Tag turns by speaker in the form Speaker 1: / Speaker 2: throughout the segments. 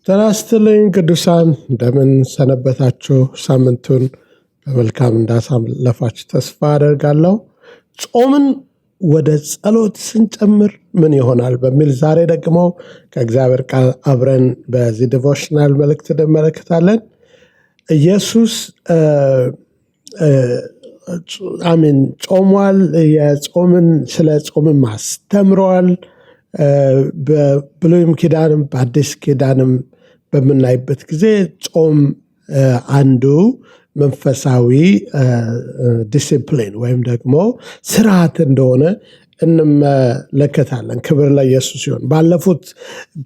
Speaker 1: ተናስተልኝ ቅዱሳን እንደምን ሰነበታችሁ? ሳምንቱን በመልካም እንዳሳለፋችሁ ተስፋ አደርጋለሁ። ጾምን ወደ ጸሎት ስንጨምር ምን ይሆናል በሚል ዛሬ ደግሞ ከእግዚአብሔር ቃል አብረን በዚህ ዲቮሽናል መልእክት እንመለከታለን። ኢየሱስ ጾሟል። ስለ ጾምም አስተምሯል። በብሉይም ኪዳንም በአዲስ ኪዳንም በምናይበት ጊዜ ጾም አንዱ መንፈሳዊ ዲሲፕሊን ወይም ደግሞ ስርዓት እንደሆነ እንመለከታለን። ክብር ለኢየሱስ ይሁን። ባለፉት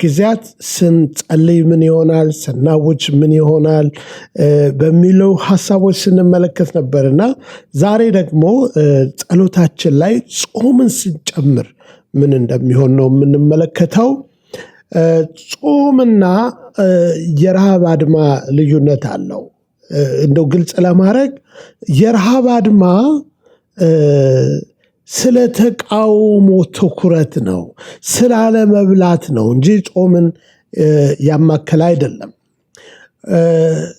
Speaker 1: ጊዜያት ስንጸልይ ምን ይሆናል፣ ስናውጅ ምን ይሆናል በሚለው ሀሳቦች ስንመለከት ነበርና ዛሬ ደግሞ ጸሎታችን ላይ ጾምን ስንጨምር ምን እንደሚሆን ነው የምንመለከተው። ጾምና የረሃብ አድማ ልዩነት አለው። እንደው ግልጽ ለማድረግ የረሃብ አድማ ስለ ተቃውሞ ትኩረት ነው፣ ስላለ መብላት ነው እንጂ ጾምን ያማከለ አይደለም።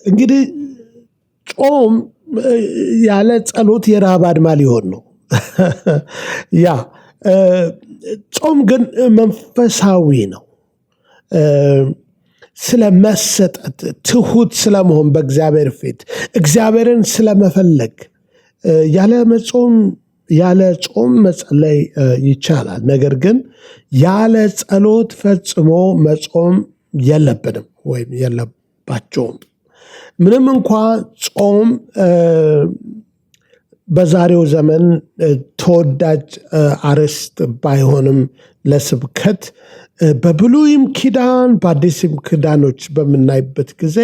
Speaker 1: እንግዲህ ጾም ያለ ጸሎት የረሃብ አድማ ሊሆን ነው። ጾም ግን መንፈሳዊ ነው። ስለ መሰጠት፣ ትሁት ስለመሆን በእግዚአብሔር ፊት እግዚአብሔርን ስለመፈለግ ያለ ጾም መጸለይ ይቻላል። ነገር ግን ያለ ጸሎት ፈጽሞ መጾም የለብንም ወይም የለባቸውም። ምንም እንኳ ጾም በዛሬው ዘመን ተወዳጅ አርዕስት ባይሆንም ለስብከት በብሉይም ኪዳን በአዲስም ኪዳኖች በምናይበት ጊዜ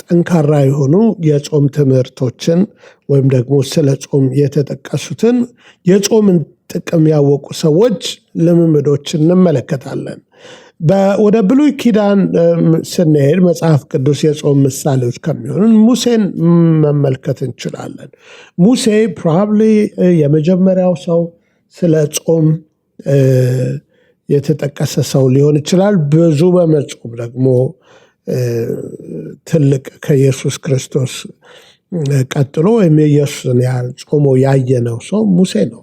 Speaker 1: ጠንካራ የሆኑ የጾም ትምህርቶችን ወይም ደግሞ ስለ ጾም የተጠቀሱትን የጾምን ጥቅም ያወቁ ሰዎች ልምምዶችን እንመለከታለን። ወደ ብሉይ ኪዳን ስንሄድ መጽሐፍ ቅዱስ የጾም ምሳሌዎች ከሚሆኑን ሙሴን መመልከት እንችላለን። ሙሴ ፕሮባብሊ የመጀመሪያው ሰው ስለ ጾም የተጠቀሰ ሰው ሊሆን ይችላል። ብዙ በመጾም ደግሞ ትልቅ ከኢየሱስ ክርስቶስ ቀጥሎ ወይም የኢየሱስን ያህል ጾሞ ያየነው ሰው ሙሴ ነው።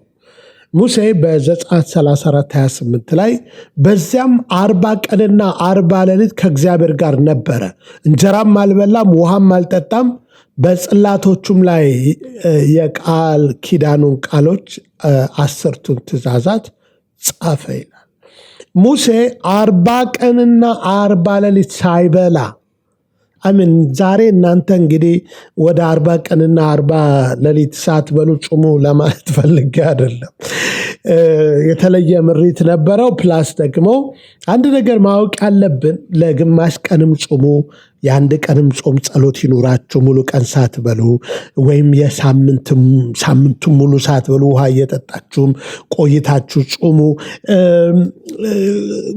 Speaker 1: ሙሴ በዘጸአት 34:28 ላይ በዚያም 40 ቀንና 40 ሌሊት ከእግዚአብሔር ጋር ነበረ፣ እንጀራም አልበላም ውሃም አልጠጣም፣ በጽላቶቹም ላይ የቃል ኪዳኑን ቃሎች 10ቱን ትእዛዛት ጻፈ ይላል። ሙሴ 40 ቀንና 40 ሌሊት ሳይበላ ዛሬ እናንተ እንግዲህ ወደ 40 ቀንና 40 ሌሊት ሳትበሉ ጾሙ ለማለት ፈልጌ አይደለም። የተለየ ምሪት ነበረው። ፕላስ ደግሞ አንድ ነገር ማወቅ ያለብን ለግማሽ ቀንም ጾሙ፣ የአንድ ቀንም ጾም ጸሎት ይኑራችሁ፣ ሙሉ ቀን ሳትበሉ ወይም ሳምንቱን ሙሉ ሳትበሉ ውሃ እየጠጣችሁም ቆይታችሁ ጾሙ።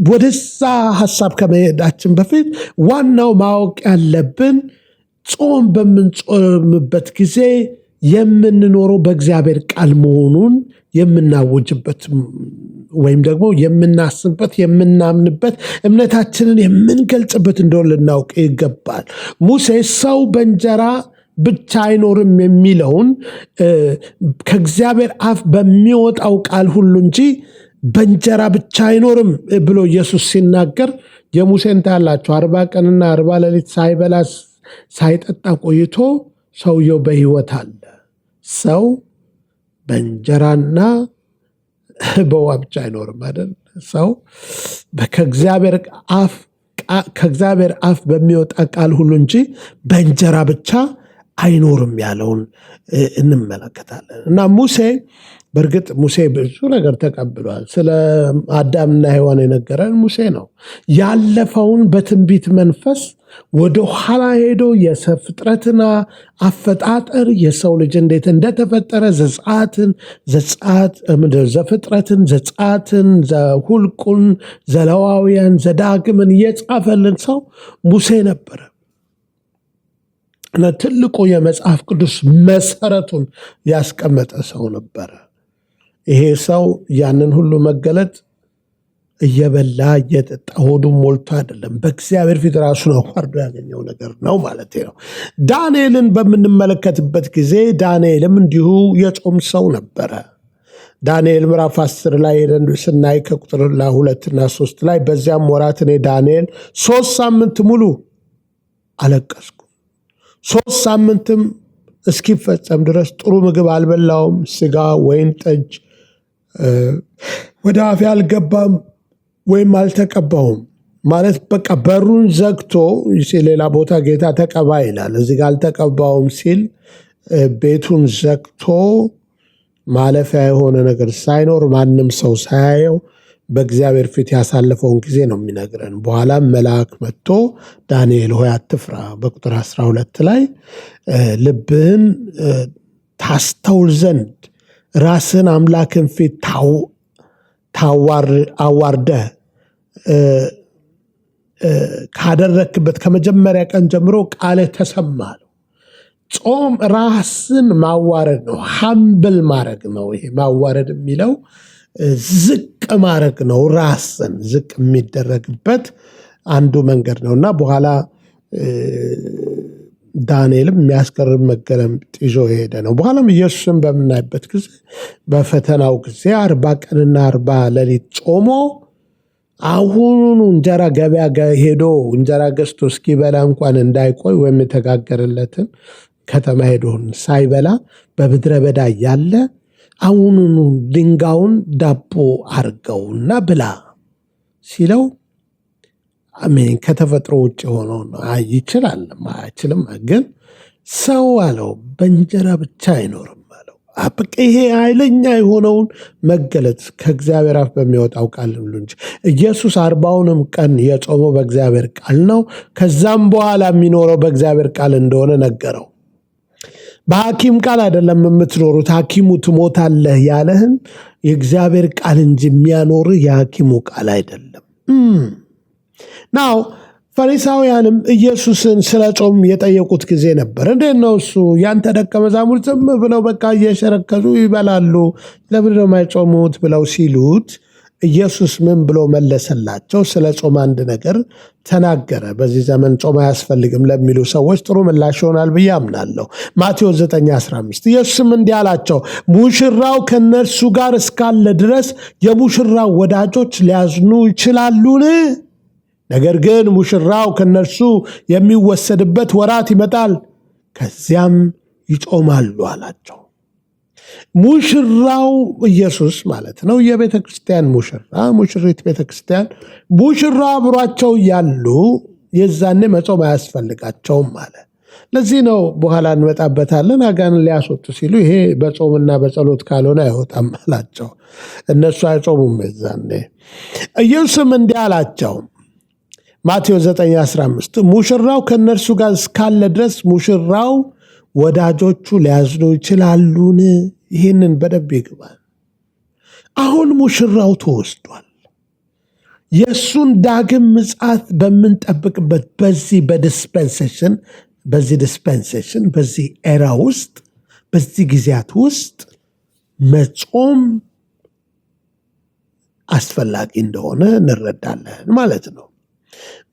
Speaker 1: ወደዛ ሀሳብ ከመሄዳችን በፊት ዋናው ማወቅ ያለብን ጾም በምንጾምበት ጊዜ የምንኖረው በእግዚአብሔር ቃል መሆኑን የምናውጅበት ወይም ደግሞ የምናስብበት፣ የምናምንበት፣ እምነታችንን የምንገልጽበት እንደሆነ ልናውቅ ይገባል። ሙሴ ሰው በእንጀራ ብቻ አይኖርም የሚለውን ከእግዚአብሔር አፍ በሚወጣው ቃል ሁሉ እንጂ በእንጀራ ብቻ አይኖርም ብሎ ኢየሱስ ሲናገር የሙሴን ታያላችሁ። 40 ቀንና 40 ሌሊት ሳይበላ ሳይጠጣ ቆይቶ ሰውየው በሕይወት አለ። ሰው በእንጀራና በውሃ ብቻ አይኖርም አይደል? ሰው ከእግዚአብሔር አፍ በሚወጣ ቃል ሁሉ እንጂ በእንጀራ ብቻ አይኖርም ያለውን እንመለከታለን። እና በእርግጥ ሙሴ ብዙ ነገር ተቀብሏል። ስለ አዳምና ሔዋን የነገረን ሙሴ ነው። ያለፈውን በትንቢት መንፈስ ወደ ኋላ ሄዶ የፍጥረትን አፈጣጠር፣ የሰው ልጅ እንዴት እንደተፈጠረ ዘፍጥረትን፣ ዘጸአትን፣ ዘሁልቁን፣ ዘሌዋውያን፣ ዘዳግምን እየጻፈልን ሰው ሙሴ ነበረ። ትልቁ የመጽሐፍ ቅዱስ መሰረቱን ያስቀመጠ ሰው ነበረ። ይሄ ሰው ያንን ሁሉ መገለጥ እየበላ እየጠጣ ሆዱን ሞልቶ አይደለም፣ በእግዚአብሔር ፊት ራሱን አዋርዶ ያገኘው ነገር ነው ማለት ነው። ዳንኤልን በምንመለከትበት ጊዜ ዳንኤልም እንዲሁ የጾም ሰው ነበረ። ዳንኤል ምዕራፍ 10 ላይ ሄደን ስናይ ከቁጥር 2 እና 3 ላይ በዚያም ወራት እኔ ዳንኤል 3 ሳምንት ሙሉ አለቀስኩ። 3 ሳምንትም እስኪፈጸም ድረስ ጥሩ ምግብ አልበላውም፣ ስጋ ወይን ጠጅ ወደ አፌ አልገባም ወይም አልተቀባውም። ማለት በቃ በሩን ዘግቶ ሌላ ቦታ ጌታ ተቀባ ይላል፣ እዚህ ጋር አልተቀባውም ሲል ቤቱን ዘግቶ ማለፊያ የሆነ ነገር ሳይኖር ማንም ሰው ሳያየው በእግዚአብሔር ፊት ያሳለፈውን ጊዜ ነው የሚነግረን። በኋላም መልአክ መጥቶ ዳንኤል ሆይ አትፍራ፣ በቁጥር 12 ላይ ልብህን ታስተውል ዘንድ ራስን አምላክን ፊት አዋርደህ ካደረክበት ከመጀመሪያ ቀን ጀምሮ ቃልህ ተሰማ ነው። ጾም ራስን ማዋረድ ነው፣ ሀምብል ማድረግ ነው። ይሄ ማዋረድ የሚለው ዝቅ ማድረግ ነው። ራስን ዝቅ የሚደረግበት አንዱ መንገድ ነው እና በኋላ ዳንኤልም የሚያስገርም መገለጥ ይዞ የሄደ ነው። በኋላም ኢየሱስን በምናይበት ጊዜ በፈተናው ጊዜ 40 ቀንና 40 ሌሊት ጾሞ አሁኑኑ እንጀራ ገበያ ሄዶ እንጀራ ገዝቶ እስኪበላ እንኳን እንዳይቆይ ወይም የተጋገረለትን ከተማ ሄዶ ሳይበላ በምድረ በዳ ያለ አሁኑኑ ድንጋዩን ዳቦ አርገውና ብላ ሲለው አሜን ከተፈጥሮ ውጭ ሆነው ነው። ይችላል አይችልም፣ ግን ሰው አለው በእንጀራ ብቻ አይኖርም አለው። በቃ ይሄ ኃይለኛ የሆነውን መገለጥ ከእግዚአብሔር አፍ በሚወጣው ቃል ሁሉ እንጂ ኢየሱስ 40ውንም ቀን የጾመው በእግዚአብሔር ቃል ነው። ከዛም በኋላ የሚኖረው በእግዚአብሔር ቃል እንደሆነ ነገረው። በሐኪም ቃል አይደለም የምትኖሩት፣ ሐኪሙ ትሞታለህ ያለህን የእግዚአብሔር ቃል እንጂ የሚያኖርህ የሐኪሙ ቃል አይደለም። ናው ፈሪሳውያንም ኢየሱስን ስለ ጾም የጠየቁት ጊዜ ነበር። እንዴት ነው እሱ ያንተ ደቀ መዛሙርት ዝም ብለው በቃ እየሸረከዙ ይበላሉ፣ ለምንድን ነው የማይጾሙት ብለው ሲሉት ኢየሱስ ምን ብሎ መለሰላቸው? ስለ ጾም አንድ ነገር ተናገረ። በዚህ ዘመን ጾም አያስፈልግም ለሚሉ ሰዎች ጥሩ ምላሽ ይሆናል ብዬ አምናለሁ። ማቴዎስ 9:15 ኢየሱስም እንዲህ አላቸው፣ ሙሽራው ከነርሱ ጋር እስካለ ድረስ የሙሽራው ወዳጆች ሊያዝኑ ይችላሉን? ነገር ግን ሙሽራው ከነርሱ የሚወሰድበት ወራት ይመጣል፣ ከዚያም ይጾማሉ አላቸው። ሙሽራው ኢየሱስ ማለት ነው። የቤተ ክርስቲያን ሙሽሪት ቤተ ክርስቲያን ሙሽራ አብሯቸው ያሉ የዛኔ መጾም አያስፈልጋቸውም አለ። ለዚህ ነው በኋላ እንመጣበታለን አጋንንት ሊያስወጡ ሲሉ ይሄ በጾምና በጸሎት ካልሆነ አይወጣም አላቸው። እነሱ አይጾሙም የዛኔ። ኢየሱስም እንዲህ አላቸው ማቴዎስ 9:15 ሙሽራው ከእነርሱ ጋር እስካለ ድረስ ሙሽራው ወዳጆቹ ሊያዝኑ ይችላሉን? ይህንን በደንብ ይግባል። አሁን ሙሽራው ተወስዷል። የእሱን ዳግም ምጽአት በምንጠብቅበት በዚህ ኤራ ውስጥ በዚህ ጊዜያት ውስጥ መጾም አስፈላጊ እንደሆነ እንረዳለን ማለት ነው።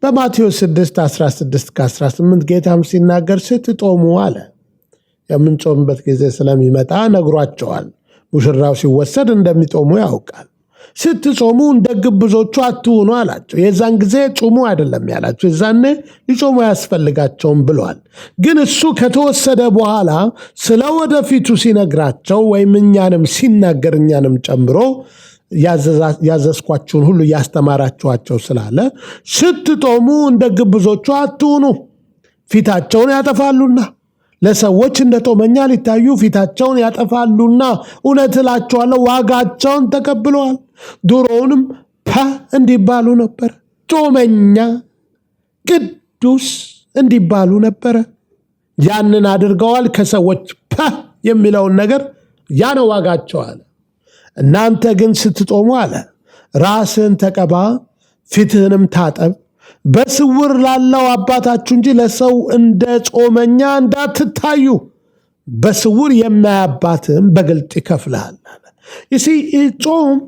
Speaker 1: በማቴዎስ 6:16-18 ጌታም ሲናገር ስትጦሙ አለ። የምንጾምበት ጊዜ ስለሚመጣ ነግሯቸዋል። ሙሽራው ሲወሰድ እንደሚጦሙ ያውቃል። ስትጾሙ እንደ ግብዞቹ አትሁኑ አላቸው። የዛን ጊዜ ጾሙ አይደለም ያላቸው፣ የዛኔ ሊጾሙ ያስፈልጋቸውም ብሏል። ግን እሱ ከተወሰደ በኋላ ስለ ወደፊቱ ሲነግራቸው ወይም እኛንም ሲናገር እኛንም ጨምሮ ያዘዝኳችሁን ሁሉ ያስተማራችኋቸው ስላለ ስትጦሙ እንደ ግብዞቹ አትሁኑ፣ ፊታቸውን ያጠፋሉና ለሰዎች እንደ ጦመኛ ሊታዩ ፊታቸውን ያጠፋሉና እውነት እላችኋለሁ ዋጋቸውን ተቀብለዋል። ድሮውንም እንዲባሉ ነበር፣ ጾመኛ ቅዱስ እንዲባሉ ነበረ። ያንን አድርገዋል። ከሰዎች የሚለውን ነገር ያ ነው ዋጋቸው አለ። እናንተ ግን ስትጦሙ አለ ራስህን ተቀባ፣ ፊትህንም ታጠብ፣ በስውር ላለው አባታችሁ እንጂ ለሰው እንደ ጾመኛ እንዳትታዩ፣ በስውር የማያባትህም በግልጥ ይከፍልሃል። ጾም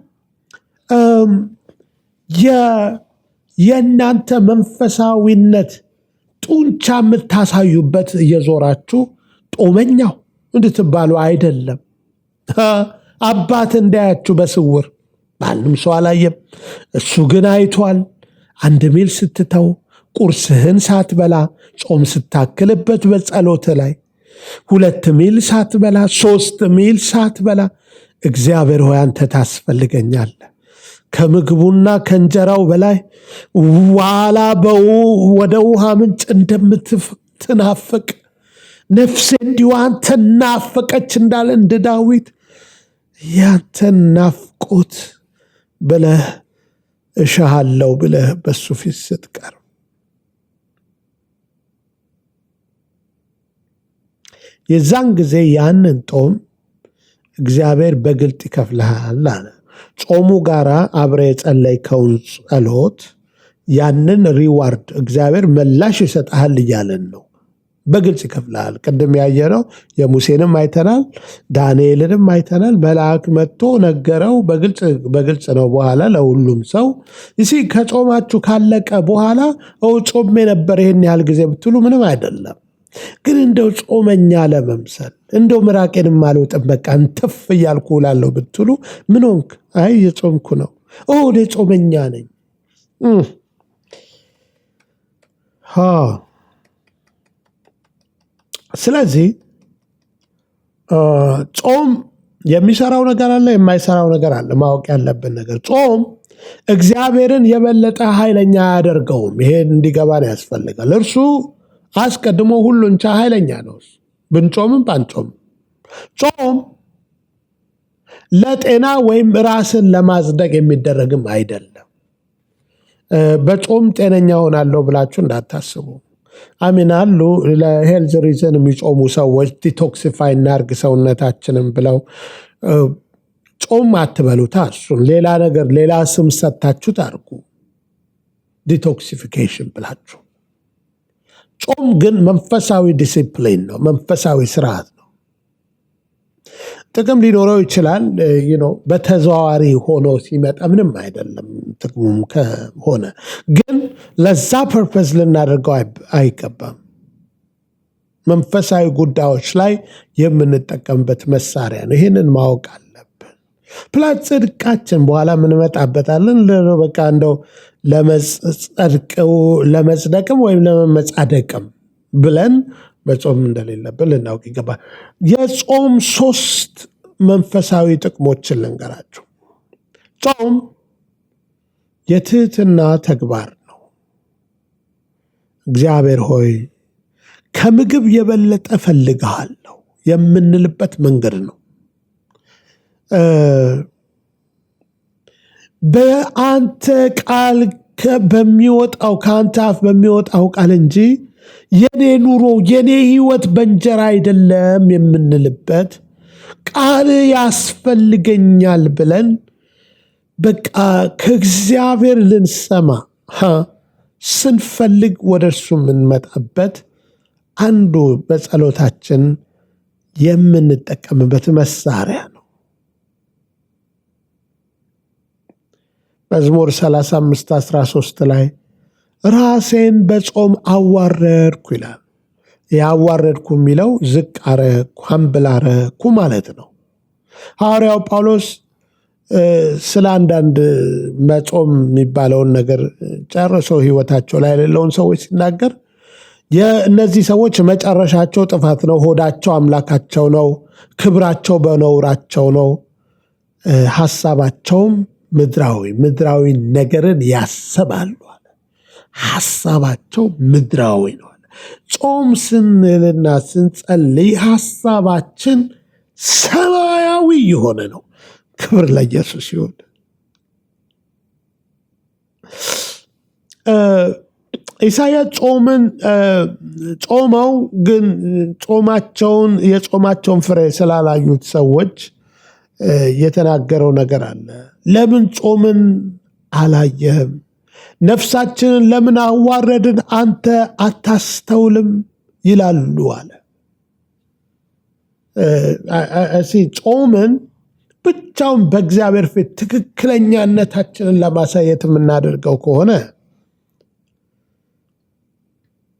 Speaker 1: የእናንተ መንፈሳዊነት ጡንቻ የምታሳዩበት እየዞራችሁ ጦመኛው እንድትባሉ አይደለም። አባት እንዳያችሁ በስውር ማንም ሰው አላየም፣ እሱ ግን አይቷል። 1 ሚል ስትተው፣ ቁርስህን ሳትበላ፣ ጾም ስታክልበት በጸሎት ላይ 2 ሚል ሳትበላ፣ 3 ሚል ሳትበላ እግዚአብሔር ሆይ አንተ ታስፈልገኛለህ። ከምግቡና ከእንጀራው በላይ ዋላ ወደ ውሃ ምንጭ እንደምትናፍቅ ነፍሴ እንዲሁ አንተን ናፈቀች እንዳለ እንደ ዳዊት ያንተን ናፍቆት ብለህ እሻሃለው ብለህ በሱ ፊት ስትቀርብ የዛን ጊዜ ያንን ጦም እግዚአብሔር በግልጥ ይከፍልሃል አለ። ጾሙ ጋራ አብረ የጸለይከውን ጸሎት ያንን ሪዋርድ እግዚአብሔር ምላሽ ይሰጥሃል እያለን ነው። በግልጽ ይከፍልሃል። ቅድም ያየነው የሙሴንም አይተናል፣ ዳንኤልንም አይተናል። መልአክ መጥቶ ነገረው። በግልጽ ነው። በኋላ ለሁሉም ሰው ከጾማችሁ ካለቀ በኋላ ጾሜ ነበር ይህን ያህል ጊዜ ብትሉ ምንም አይደለም። ግን እንደው ጾመኛ ለመምሰል እንደው ምራቄንም አልወጥም በቃ እንትፍ እያልኩ እላለሁ ብትሉ ምን ሆንክ? አይ የጾምኩ ነው። እኔ ጾመኛ ነኝ። ስለዚህ ጾም የሚሰራው ነገር አለ፣ የማይሰራው ነገር አለ። ማወቅ ያለብን ነገር ጾም እግዚአብሔርን የበለጠ ኃይለኛ አያደርገውም። ይሄን እንዲገባን ያስፈልጋል። እርሱ አስቀድሞ ሁሉን ቻይ ኃይለኛ ነው። ብንጾምም ባንጾምም ጾም ለጤና ወይም ራስን ለማጽደቅ የሚደረግም አይደለም። በጾም ጤነኛ ሆናለሁ ብላችሁ እንዳታስቡ። አሚን አሉ ለሄልዝ ሪዝን የሚጾሙ ሰዎች ዲቶክሲፋይ እናርግ ሰውነታችንም ብለው ጾም አትበሉታ። እሱን ሌላ ነገር ሌላ ስም ሰታችሁ ታርጉ፣ ዲቶክሲፊኬሽን ብላችሁ። ጾም ግን መንፈሳዊ ዲሲፕሊን ነው፣ መንፈሳዊ ስርዓት ነው። ጥቅም ሊኖረው ይችላል። በተዘዋዋሪ ሆኖ ሲመጣ ምንም አይደለም። ጥቅሙም ከሆነ ግን ለዛ ፐርፐዝ ልናደርገው አይገባም። መንፈሳዊ ጉዳዮች ላይ የምንጠቀምበት መሳሪያ ነው። ይህንን ማወቅ አለብን። ፕላስ ጽድቃችን በኋላ ምንመጣበታለን። በቃ እንደው ለመጽደቅም ወይም ለመመጻደቅም ብለን በጾም እንደሌለብን ልናውቅ ይገባል። የጾም 3 መንፈሳዊ ጥቅሞችን ልንገራችሁ። ጾም የትህትና ተግባር ነው። እግዚአብሔር ሆይ ከምግብ የበለጠ ፈልግሃለሁ የምንልበት መንገድ ነው። በአንተ ቃል ከአንተ አፍ በሚወጣው ቃል እንጂ የኔ ኑሮ የኔ ህይወት በእንጀራ አይደለም የምንልበት ቃል ያስፈልገኛል ብለን በቃ ከእግዚአብሔር ልንሰማ ስንፈልግ ወደ እርሱ የምንመጣበት አንዱ በጸሎታችን የምንጠቀምበት መሳሪያ ነው። መዝሙር 35:13 ላይ ራሴን በጾም አዋረድኩ ይላል። ያዋረድኩ የሚለው ዝቅ አረኩ፣ ሀምብል አረኩ ማለት ነው። ሐዋርያው ጳውሎስ ስለ አንዳንድ መጾም የሚባለውን ነገር ጨርሶ ህይወታቸው ላይ የሌለውን ሰዎች ሲናገር የእነዚህ ሰዎች መጨረሻቸው ጥፋት ነው፣ ሆዳቸው አምላካቸው ነው፣ ክብራቸው በነውራቸው ነው፣ ሐሳባቸውም ምድራዊ ነገርን ያስባሉ አለ። ሐሳባቸው ምድራዊ ነው አለ። ጾም ስንልና ስንጸልይ ሐሳባችን ሰማያዊ የሆነ ነው። ክብር ለኢየሱስ ይሁን። ኢሳይያስ ጾመው ግን የጾማቸውን ፍሬ ስላላዩት ሰዎች የተናገረው ነገር አለ። ለምን ጾምን አላየህም? ነፍሳችንን ለምን አዋረድን አንተ አታስተውልም ይላሉ አለ። ጾምን ብቻውን በእግዚአብሔር ፊት ትክክለኛነታችንን ለማሳየት የምናደርገው ከሆነ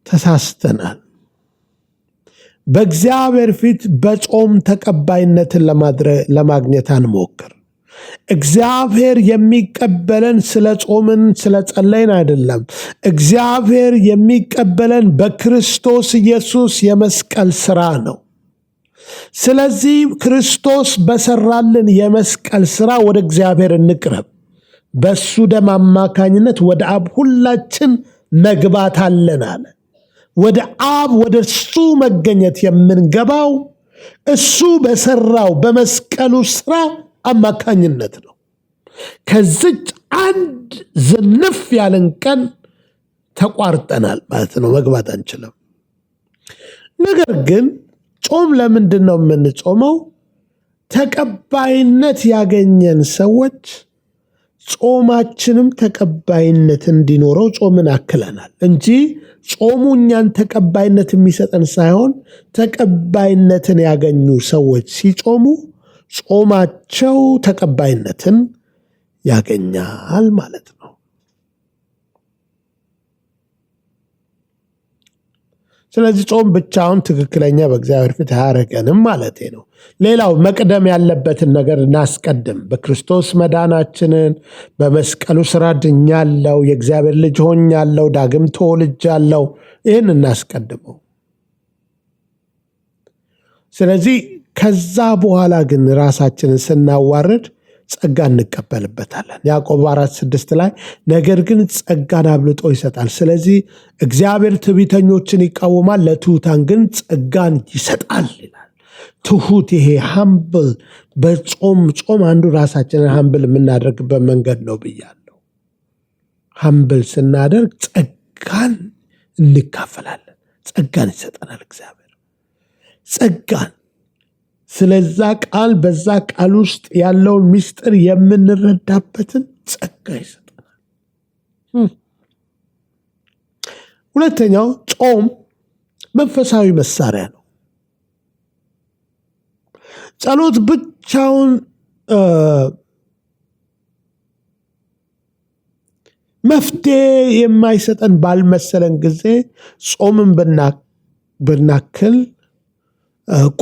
Speaker 1: ተሳስተናል። በእግዚአብሔር ፊት በጾም ተቀባይነትን ለማግኘት አንሞክር። እግዚአብሔር የሚቀበለን ስለ ጾምን ስለ ጸለይን አይደለም። እግዚአብሔር የሚቀበለን በክርስቶስ ኢየሱስ የመስቀል ሥራ ነው። ስለዚህ ክርስቶስ በሰራልን የመስቀል ሥራ ወደ እግዚአብሔር እንቅረብ። በሱ ደም አማካኝነት ወደ አብ ሁላችን መግባት አለን አለ። ወደ አብ ወደ እሱ መገኘት የምንገባው እሱ በሰራው በመስቀሉ ሥራ አማካኝነት ነው። ከዚች አንድ ዝንፍ ያለን ቀን ተቋርጠናል ማለት ነው፣ መግባት አንችልም። ነገር ግን ጾም ለምንድን ነው የምንጾመው? ተቀባይነት ያገኘን ሰዎች ጾማችንም ተቀባይነት እንዲኖረው ጾምን አክለናል እንጂ ጾሙ እኛን ተቀባይነት የሚሰጠን ሳይሆን ተቀባይነትን ያገኙ ሰዎች ሲጾሙ ጾማቸው ተቀባይነትን ያገኛል ማለት ነው። ስለዚህ ጾም ብቻውን ትክክለኛ በእግዚአብሔር ፊት አያረገንም ማለት ነው። ሌላው መቅደም ያለበትን ነገር እናስቀድም። በክርስቶስ መዳናችንን በመስቀሉ ሥራ ድኛለሁ፣ የእግዚአብሔር ልጅ ሆኛለሁ፣ ዳግም ተወልጃለሁ፣ ይህን እናስቀድመው። ስለዚህ ከዛ በኋላ ግን ራሳችንን ስናዋርድ ጸጋ እንቀበልበታለን። ያዕቆብ 4:6 ላይ ነገር ግን ጸጋን አብልጦ ይሰጣል። ስለዚህ እግዚአብሔር ትዕቢተኞችን ይቃወማል፣ ለትሑታን ግን ጸጋን ይሰጣል ይላል። ትሑት ይሄ ሃምብል ጾም አንዱ ራሳችንን ሃምብል የምናደርግበት መንገድ ነው ብያለሁ። ሃምብል ስናደርግ ጸጋን እንካፈላለን። ጸጋን ይሰጠናል እግዚአብሔር ጸጋን። ስለዛ ቃል በዛ ቃል ውስጥ ያለውን ምስጢር የምንረዳበትን ጸጋ ይሰጠናል። ሁለተኛው ጾም መንፈሳዊ መሳሪያ ነው። ጸሎት ብቻውን መፍትሄ የማይሰጠን ባልመሰለን ጊዜ ጾምን ብናክል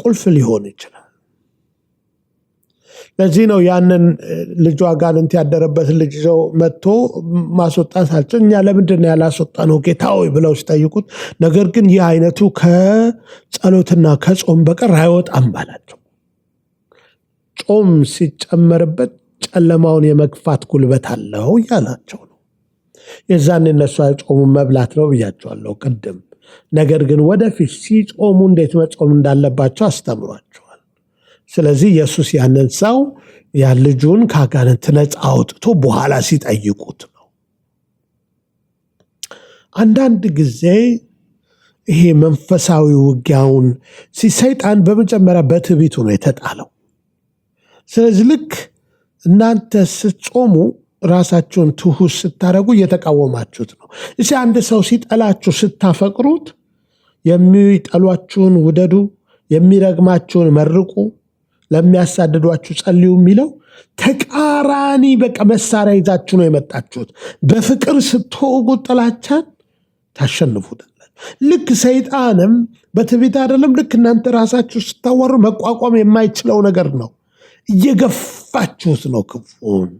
Speaker 1: ቁልፍ ሊሆን ይችላል። ለዚህ ነው ያንን ልጇ አጋንንት ያደረበትን ልጅ ይዘው መጥቶ ማስወጣት አልችል። እኛ ለምንድን ነው ያላስወጣነው ጌታ ሆይ ብለው ሲጠይቁት፣ ነገር ግን ይህ አይነቱ ከጸሎትና ከጾም በቀር አይወጣም ባላቸው። ጾም ሲጨመርበት ጨለማውን የመግፋት ጉልበት አለው እያላቸው ነው። የዛን እነሱ አይጾሙም መብላት ነው ብያቸዋለሁ ቅድም። ነገር ግን ወደፊት ሲጾሙ እንዴት መጾም እንዳለባቸው አስተምሯቸዋል። ስለዚህ ኢየሱስ ያንን ሰው ያን ልጁን ከአጋንንት ነፃ አውጥቶ በኋላ ሲጠይቁት ነው። አንዳንድ ጊዜ ይሄ መንፈሳዊ ውጊያውን ሰይጣን በመጀመሪያ በትዕቢቱ ነው የተጣለው። ስለዚህ ልክ እናንተ ስትጾሙ ራሳችሁን ትሑት ስታደርጉ እየተቃወማችሁት ነው። እሺ አንድ ሰው ሲጠላችሁ ስታፈቅሩት፣ የሚጠሏችሁን ውደዱ፣ የሚረግማችሁን መርቁ፣ ለሚያሳድዷችሁ ጸልዩ የሚለው ተቃራኒ በቃ መሳሪያ ይዛችሁ ነው የመጣችሁት። በፍቅር ስትወጉት ጥላቻን ታሸንፉታላችሁ። ልክ ሰይጣንም በትዕቢት አይደለም፣ ልክ እናንተ ራሳችሁ ስታዋሩ መቋቋም የማይችለው ነገር ነው። እየገፋችሁት ነው ክፉን።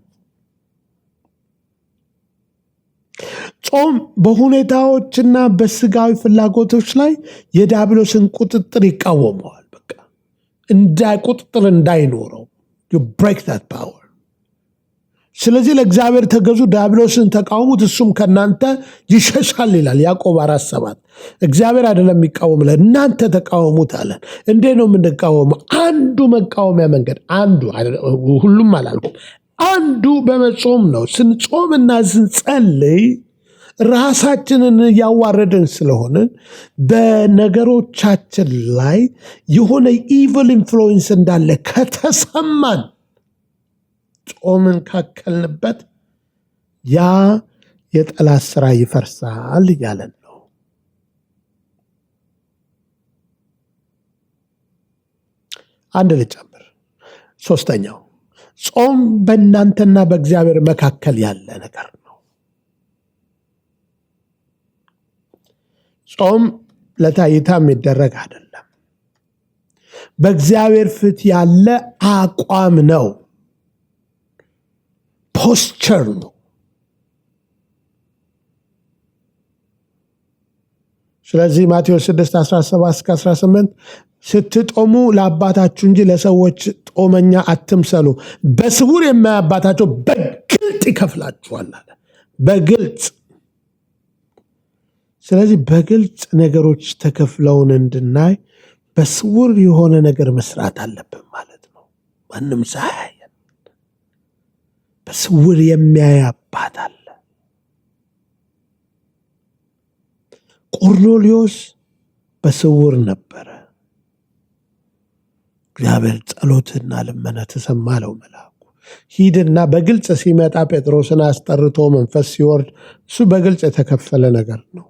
Speaker 1: ጾም በሁኔታዎችና በስጋዊ ፍላጎቶች ላይ የዲያብሎስን ቁጥጥር ይቃወመዋል። በቃ ቁጥጥር እንዳይኖረው you break that power። ስለዚህ ለእግዚአብሔር ተገዙ፣ ዲያብሎስን ተቃወሙት፣ እሱም ከእናንተ ይሸሻል ይላል ያዕቆብ 4:7። እግዚአብሔር አይደለም የሚቃወም፣ እናንተ ተቃወሙት አለን። እንዴት ነው የምንቃወመው? አንዱ መቃወሚያ መንገድ ሁሉም አላልኩም፣ አንዱ በመጾም ነው። ስንጾምና ስንጸልይ ራሳችንን እያዋረድን ስለሆነ በነገሮቻችን ላይ የሆነ ኢቪል ኢንፍሉዌንስ እንዳለ ከተሰማን ጾምን ካከልንበት ያ የጠላት ስራ ይፈርሳል እያለን ነው። አንድ ልጨምር። ሶስተኛው ጾም በእናንተና በእግዚአብሔር መካከል ያለ ነገር ነው። ጾም ለታይታ የሚደረግ አይደለም። በእግዚአብሔር ፊት ያለ አቋም ነው፣ ፖስቸር ነው። ስለዚህ ማቴዎስ 6:17-18 ስትጦሙ ለአባታችሁ እንጂ ለሰዎች ጦመኛ አትምሰሉ፣ በስውር የማያይ አባታችሁ በግልጥ ይከፍላችኋል አለ። በግልጥ። ስለዚህ በግልጽ ነገሮች ተከፍለውን እንድናይ በስውር የሆነ ነገር መስራት አለብን ማለት ነው። ማንም ሳያየን በስውር የሚያይ አባት አለ። ቆርኔሌዎስ በስውር ነበረ። እግዚአብሔር ጸሎትና ልመና ተሰማ አለው መልአኩ። ሂድና በግልጽ ሲመጣ ጴጥሮስን አስጠርቶ መንፈስ ሲወርድ እሱ በግልጽ የተከፈለ ነገር ነው።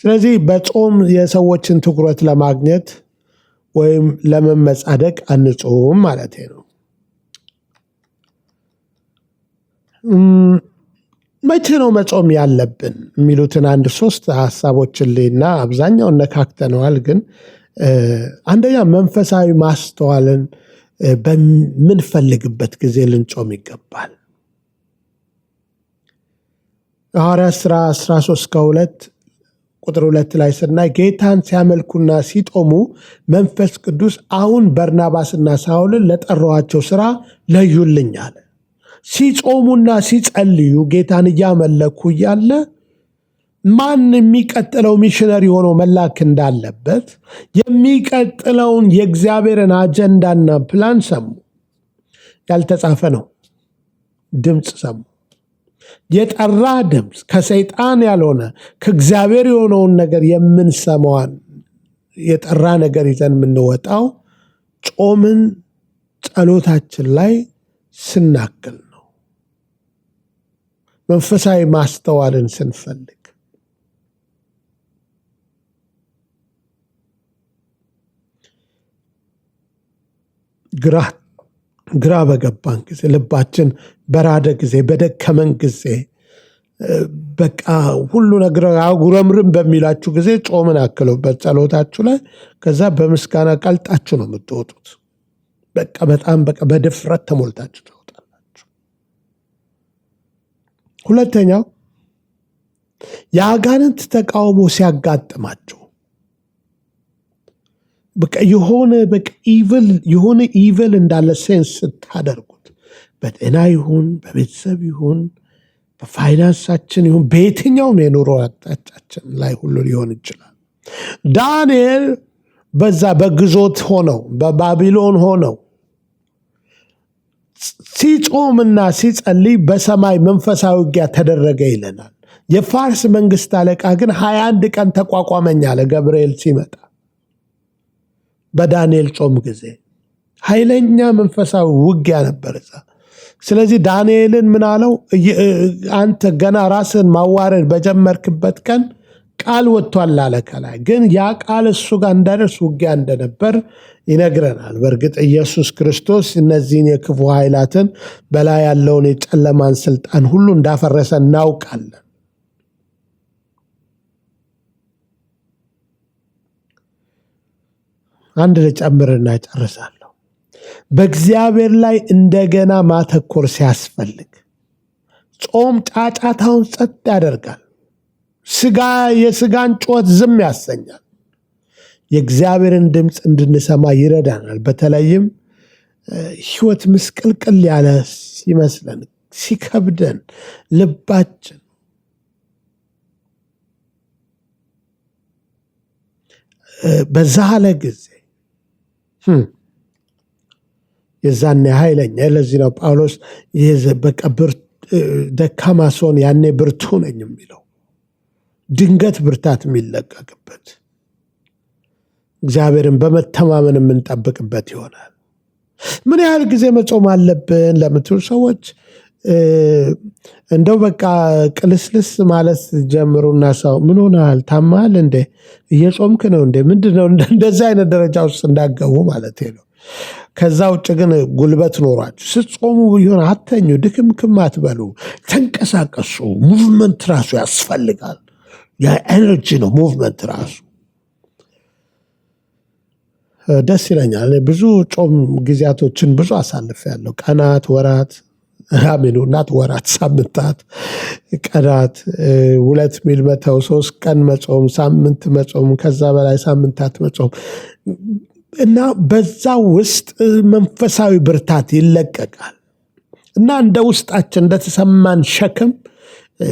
Speaker 1: ስለዚህ በጾም የሰዎችን ትኩረት ለማግኘት ወይም ለመመጻደቅ አንጾም ማለት ነው። መቼ ነው መጾም ያለብን የሚሉትን 1-3 ሀሳቦችን ልና አብዛኛውን ነካክተነዋል። ግን አንደኛ መንፈሳዊ ማስተዋልን በምንፈልግበት ጊዜ ልንጾም ይገባል። ሐዋርያት ሥራ 13:2 ላይ ስናይ ጌታን ሲያመልኩና ሲጦሙ መንፈስ ቅዱስ አሁን በርናባስና ሳውልን ለጠራኋቸው ሥራ ለዩልኝ አለ። ሲጾሙና ሲጸልዩ ጌታን እያመለኩ እያለ ማን የሚቀጥለው ሚሽነሪ ሆኖ መላክ እንዳለበት የሚቀጥለውን የእግዚአብሔርን አጀንዳና ፕላን ሰሙ። ያልተጻፈ ነው። ድምፅ ሰሙ። የጠራ ድምፅ፣ ከሰይጣን ያልሆነ ከእግዚአብሔር የሆነውን ነገር የምንሰማዋን የጠራ ነገር ይዘን የምንወጣው ጾምን ጸሎታችን ላይ ስናክል ነው። መንፈሳዊ ማስተዋልን ስንፈልግ ግራ በገባን ጊዜ፣ ልባችን በራደ ጊዜ፣ በደከመን ጊዜ፣ በቃ ሁሉ ነገር አጉረምርም በሚላችሁ ጊዜ ጾምን አክሉበት ጸሎታችሁ ላይ። ከዛ በምስጋና ቀልጣችሁ ነው የምትወጡት። በቃ በጣም በቃ በድፍረት ተሞልታችሁ ትወጣላችሁ። ሁለተኛው የአጋንንት ተቃውሞ ሲያጋጥማችሁ በቃ የሆነ ኢቭል እንዳለ ሴንስ ስታደርጉት፣ በጤና ይሁን በቤተሰብ ይሁን በፋይናንሳችን ይሁን በየትኛውም የኑሮ አቅጣጫችን ላይ ሁሉ ሊሆን ይችላል። ዳንኤል በዛ በግዞት ሆነው በባቢሎን ሆነው ሲጾምና ሲጸልይ በሰማይ መንፈሳዊ ውጊያ ተደረገ ይለናል። የፋርስ መንግስት አለቃ ግን 21 ቀን ተቋቋመኝ አለ ገብርኤል ሲመጣ በዳንኤል ጾም ጊዜ። ኃይለኛ መንፈሳዊ ውጊያ ነበር እዛ። ስለዚህ ዳንኤልን ምን አለው? አንተ ገና ራስን ማዋረድ በጀመርክበት ቀን ቃል ወጥቷል አለ ከላይ። ግን ያ ቃል እሱ ጋር እንዳደርስ ውጊያ እንደነበር ይነግረናል። በእርግጥ ኢየሱስ ክርስቶስ እነዚህን የክፉ ኃይላትን በላይ ያለውን የጨለማን ስልጣን ሁሉ እንዳፈረሰ እናውቃለን። አንድ ልጨምርና ጨርሳለሁ። በእግዚአብሔር ላይ እንደገና ማተኮር ሲያስፈልግ ጾም ጫጫታውን ጸጥ ያደርጋል። የስጋን ጩኸት ዝም ያሰኛል። የእግዚአብሔርን ድምፅ እንድንሰማ ይረዳናል። በተለይም ህይወት ምስቅልቅል ያለ ሲመስለን፣ ሲከብደን፣ ልባችን በዛለ ጊዜ የዛኔ ኃይለኛ። ለዚህ ነው ጳውሎስ በቃ ደካማ ስሆን ያኔ ብርቱ ነኝ የሚለው። ድንገት ብርታት የሚለቀቅበት እግዚአብሔርን በመተማመን የምንጠብቅበት ይሆናል። ምን ያህል ጊዜ መጾም አለብን ለምትሉ ሰዎች እንደው በቃ ቅልስልስ ማለት ጀምሩና ሰው ምን ሆነሃል? ታማል እንዴ? እየጾምክ ነው እንዴ? ምንድነው? እንደዚህ አይነት ደረጃ ውስጥ እንዳገቡ ማለት ነው። ከዛ ውጭ ግን ጉልበት ኖሯችሁ ስትጾሙ ቢሆን አተኙ፣ ድክምክም አትበሉ፣ ተንቀሳቀሱ። ሙቭመንት ራሱ ያስፈልጋል። የኤነርጂ ነው ሙቭመንት ራሱ። ደስ ይለኛል። ብዙ ጾም ጊዜያቶችን ብዙ አሳልፌያለሁ። ቀናት፣ ወራት እናት ወራት፣ ሳምንታት፣ ቀናት፣ 2 ሚል መተው፣ 3 ቀን መጾም፣ ሳምንት መጾም፣ ከዛ በላይ ሳምንታት መጾም እና በዛ ውስጥ መንፈሳዊ ብርታት ይለቀቃል እና እንደ ውስጣችን እንደተሰማን ሸክም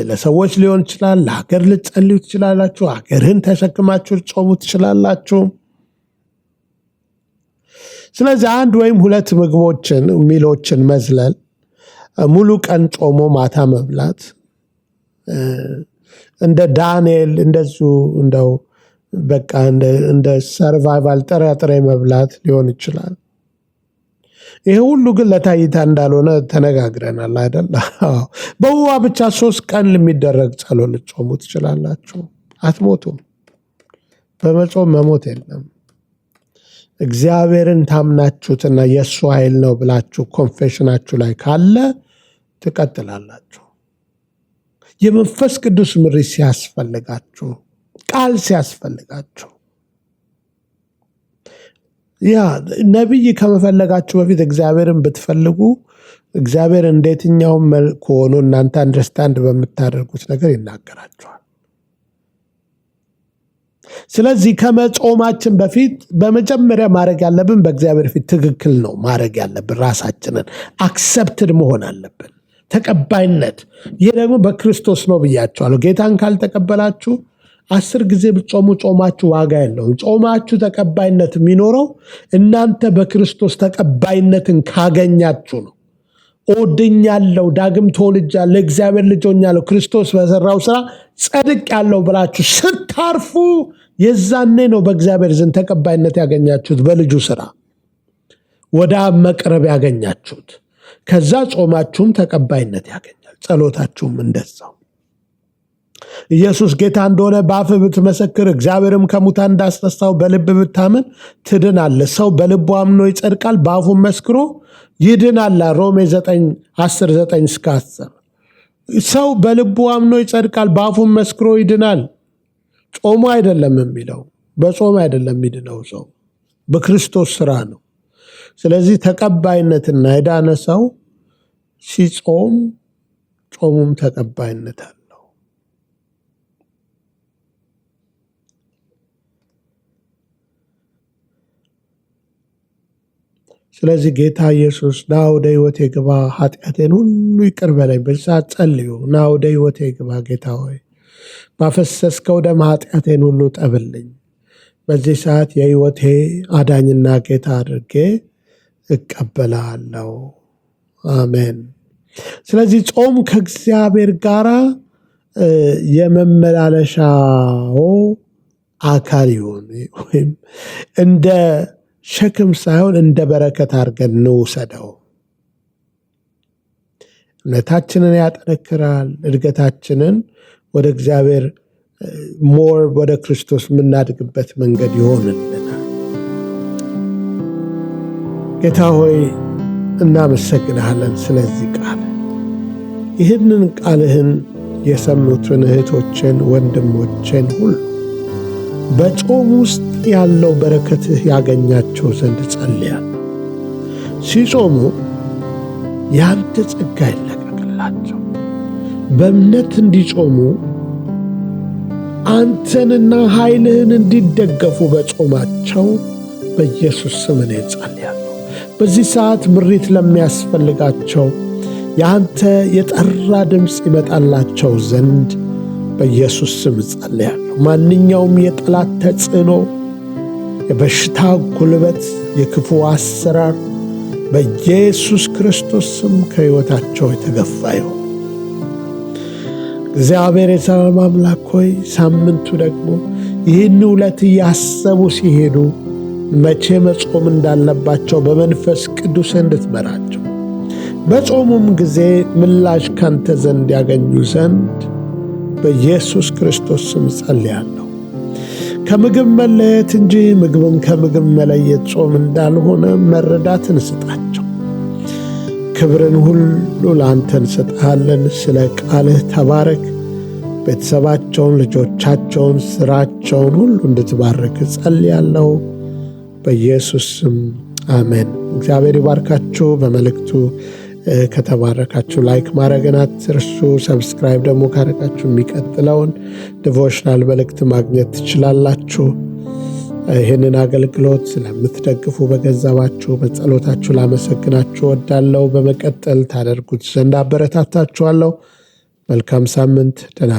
Speaker 1: ለሰዎች ሊሆን ይችላል። ለሀገር ልትጸልዩ ትችላላችሁ። ሀገርህን ተሸክማችሁ ልትጾሙ ትችላላችሁ። ስለዚህ 1 ወይም 2 ምግቦችን ሚሎችን መዝለል፣ ሙሉ ቀን ጾሞ ማታ መብላት፣ እንደ ዳንኤል እንደዚሁ እንደው በቃ እንደ ሰርቫይቫል ጥራጥሬ መብላት ሊሆን ይችላል። ይሄ ሁሉ ግን ለታይታ እንዳልሆነ ተነጋግረናል አይደል? በውሃ ብቻ 3 ቀን የሚደረግ ጸሎት ልትጾሙ ትችላላችሁ። አትሞቱም። በመጾም መሞት የለም። እግዚአብሔርን ታምናችሁትና የእሱ ኃይል ነው ብላችሁ ኮንፌሽናችሁ ላይ ካለ ትቀጥላላችሁ። የመንፈስ ቅዱስ ምሪት ሲያስፈልጋችሁ፣ ቃል ሲያስፈልጋችሁ፣ ያ ነቢይ ከመፈለጋችሁ በፊት እግዚአብሔርን ብትፈልጉ እግዚአብሔር እንደየትኛውም መልኩ ሆኖ እናንተ አንደርስታንድ በምታደርጉት ነገር ይናገራችኋል። ስለዚህ ከመጾማችን በፊት በመጀመሪያ ማድረግ ያለብን በእግዚአብሔር ፊት ትክክል ነው ማድረግ ያለብን። ራሳችንን አክሰፕትድ መሆን አለብን። ተቀባይነት። ይህ ደግሞ በክርስቶስ ነው ብያቸዋለሁ። ጌታን ካልተቀበላችሁ 10 ጊዜ ብትጾሙ ጾማችሁ ዋጋ የለውም። ጾማችሁ ተቀባይነት የሚኖረው እናንተ በክርስቶስ ተቀባይነትን ካገኛችሁ ነው። ኦድኛለሁ፣ ዳግም ተወልጃለሁ፣ እግዚአብሔር ልጅ ሆኛለሁ፣ ክርስቶስ በሰራው ስራ ጸድቅ ያለው ብላችሁ ስታርፉ የዛኔ ነው በእግዚአብሔር ዘንድ ተቀባይነት ያገኛችሁት፣ በልጁ ስራ ወደ አብ መቅረብ ያገኛችሁት። ከዛ ጾማችሁም ተቀባይነት ያገኛል፣ ጸሎታችሁም እንደዛው። ኢየሱስ ጌታ እንደሆነ በአፍህ ብትመሰክር እግዚአብሔርም ከሙታን እንዳስነሳው በልብ ብታምን ትድናለህ። ሰው በልቡ አምኖ ይጸድቃል፣ በአፉም መስክሮ ይድናል። ሮሜ 9:10-9-10 ሰው በልቡ አምኖ ይጸድቃል፣ በአፉም መስክሮ ይድናል። ጾሙ አይደለም የሚለው፣ በጾም አይደለም የሚድነው ሰው፣ በክርስቶስ ስራ ነው። ስለዚህ ተቀባይነትና የዳነ ሰው ሲጾም ጾሙም ተቀባይነት አለው። ስለዚህ ጌታ ኢየሱስ ና ወደ ሕይወቴ ግባ፣ ኃጢአቴን ሁሉ ይቅር በለኝ። በሰዓት ጸልዩ። ና ወደ ሕይወቴ ግባ ጌታ ሆይ፣ ባፈሰስከው ደም ኃጢአቴን ሁሉ ጠብልኝ። በዚህ ሰዓት የሕይወቴ አዳኝና ጌታ አድርጌ እቀበላለሁ። አሜን። ስለዚህ ጾም ከእግዚአብሔር ጋር የመመላለሻው አካል ይሁን፣ ወይም እንደ ሸክም ሳይሆን እንደ በረከት አድርገን እንውሰደው። እምነታችንን ያጠነክራል። እድገታችንን ወደ እግዚአብሔር ሞር ወደ ክርስቶስ የምናድግበት መንገድ ይሆንልናል። ጌታ ሆይ እናመሰግንሃለን ስለዚህ ቃል። ይህንን ቃልህን የሰሙትን እህቶችን ወንድሞችን ሁሉ በጾም ውስጥ ያለው በረከትህ ያገኛቸው ዘንድ ጸልያለሁ። ሲጾሙ ያንተ ጸጋ ይለቀቅላቸው። በእምነት እንዲጾሙ አንተንና ኃይልህን እንዲደገፉ በጾማቸው በኢየሱስ ስም እኔ ጸልያለሁ። በዚህ ሰዓት ምሪት ለሚያስፈልጋቸው የአንተ የጠራ ድምፅ ይመጣላቸው ዘንድ በኢየሱስ ስም ጸልያለሁ። ማንኛውም የጠላት ተጽዕኖ፣ የበሽታ ጉልበት፣ የክፉ አሰራር በኢየሱስ ክርስቶስ ስም ከሕይወታቸው የተገፋ ይሁን። እግዚአብሔር የሰላም አምላክ ሆይ ሳምንቱ ደግሞ ይህን ዕለት እያሰቡ ሲሄዱ መቼ መጾም እንዳለባቸው በመንፈስ ቅዱስ እንድትመራቸው፣ በጾሙም ጊዜ ምላሽ ካንተ ዘንድ ያገኙ ዘንድ በኢየሱስ ክርስቶስ ስም ጸልያለሁ። ከምግብ መለየት እንጂ ምግብን ከምግብ መለየት ጾም እንዳልሆነ መረዳትን ስጣቸው። ክብርን ሁሉ ለአንተ እንሰጥሃለን። ስለ ቃልህ ተባረክ። ቤተሰባቸውን፣ ልጆቻቸውን፣ ስራቸውን ሁሉ እንድትባርክ ጸልያለሁ በኢየሱስ ስም አሜን። እግዚአብሔር ይባርካችሁ። በመልእክቱ ከተባረካችሁ ላይክ ማድረግን አትርሱ። ሰብስክራይብ ደግሞ ካረጋችሁ የሚቀጥለውን ዲቮሽናል መልእክት ማግኘት ትችላላችሁ። ይህንን አገልግሎት ስለምትደግፉ በገንዘባችሁ በጸሎታችሁ ላመሰግናችሁ ወዳለው በመቀጠል ታደርጉት ዘንድ አበረታታችኋለሁ። መልካም ሳምንት። ደህና